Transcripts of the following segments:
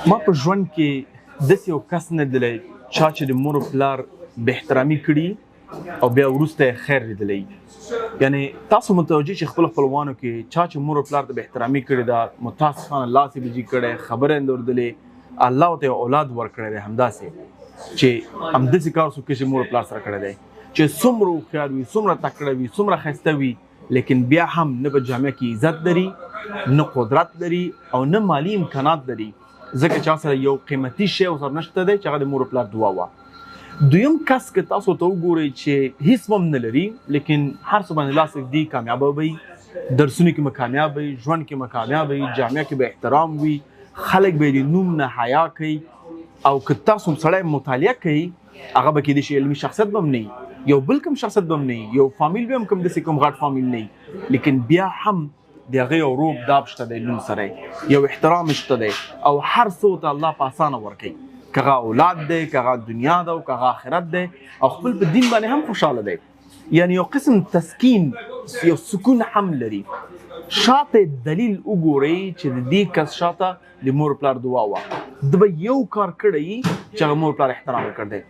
ما په ژوند کې داسې یو کس نه دی چا چې د مور او پلار به احترامي کړي او بیا وروسته یې خیر لیدلی. یعنی تاسو متوجه چې خپل خپلوانو کې چا چې مور او پلار ته به احترامي کړې ده متاسفانه لاس یې بجي کړی خبره یې اندورېدلې الله ورته اولاد ورکړی دی همداسې چې همداسې کار څوک چې مور او پلار سره کړی دی چې څومره هوښیار وي څومره تکړه وي څومره ښایسته وي لیکن بیا هم نه په جامعه کې عزت لري نه قدرت لري او نه مالی امکانات لري ځکه چې سره یو قیمتي شی ورسره نشته دی چې هغه د مور او پلار دعا وه. دویم کس که تاسو ته وګورئ چې هیڅ هم نه لري لیکن هر څه باندې لاس ږدي کامیابه وي درسونو کې به کامیاب وي ژوند کې به کامیاب وي جامعه کې به احترام وي خلک به د نوم نه حیا کوي او که تاسو سړی مطالعه کوي هغه به کېدای شي علمي شخصیت به هم نه یو بل کوم شخصیت به هم نه یو فامیل به هم کوم داسې کوم غټ فامیل نه لیکن بیا هم د هغې یو روب داب شته دی نوم سره یو احترام شته دی او هر څه ته الله په اسانه ورکوي که هغه اولاد دی که هغه دنیا ده او که هغه آخرت دی او خپل په دین باندې هم خوشحاله دی یعنی یو قسم تسکین یو سکون هم لري. شاته دلیل وګورئ چې د دې کس شاته د مور پلار دعا وه ده به یو کار کړی چې هغه مور پلار احترام یې کړی دی.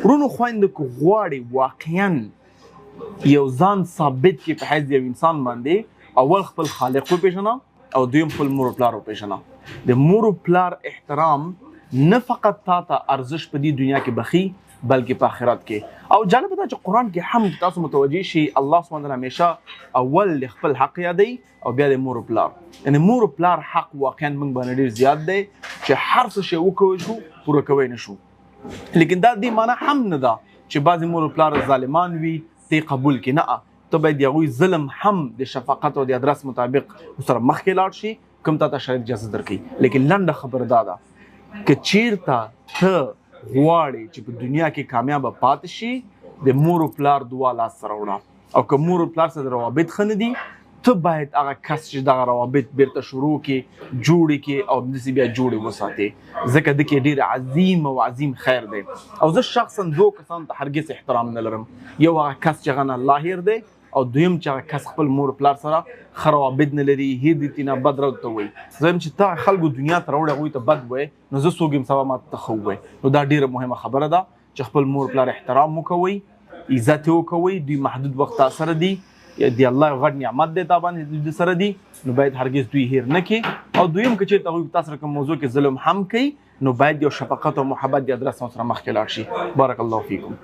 ورونو خویندو که غواړئ واقعا یو ځان ثابت کړي په حیث یو انسان باندې اول خپل خالق وپېژنه او دویم خپل مور او پلار وپېژنه. د مور او پلار احترام نه فقط تا ته ارزش په دې دنیا کې بخي بلکې په آخرت کې. او جالبه ده چې قرآن کې هم تاسو متوجه شي الله سبحانه وتعالی همیشه اول د خپل حق یادوي او بیا د مور او پلار. یعنی مور او پلار حق واقعا موږ باندې ډېر زیات دی چې هر څه شی وکولی شو پوره کوی نه شو لیکن دا دې معنی هم نه ده چې بعضې مور او پلار ظالمان وي ته قبول کړي نه ته باید د هغوی ظلم هم د شفقت او د ادرس مطابق ورسره مخکې لاړ شي کوم تا ته شریعت اجازه درکوي. لیکن لنډه خبره دا ده که چیرته ته غواړې چې په دنیا کې کامیابه پاتې شي د مور او پلار دعا لاس سره وړه او که مور او پلار سره روابط ښه نه دي ته باید هغه کس چې دغه روابط بیرته شروع کړي جوړې کړي او همداسې بیا جوړې وساتې ځکه ده کې ډېر عظیم او عظیم خیر دی. او زه شخصا دوه کسانو ته هرګز احترام نه لرم یو هغه کس چې هغه نه الله هیر دی او دویم چې هغه کس خپل مور پلار سره ښه روابط نه لري هیر دي تینه بد رد ته وایي. زه یم چې ته خلکو دنیا ته راوړې هغوی ته بد وایې نو زه څوک یم سبا ما ته ښه ووایې. نو دا ډېره مهمه خبره ده چې خپل مور پلار احترام وکوئ عزت یې وکوئ دوی محدود وخت تا سره دي دی الله یو غټ نعمت دی تا باندې د سره دي نو باید هرګز دوی هیر نه کړي. او دویم که چېرته هغوی تا سره کوم موضوع کې ظلم هم کوي نو باید یو شفقت او محبت د ادرس سره مخکې لاړ شي. بارک الله فیکم.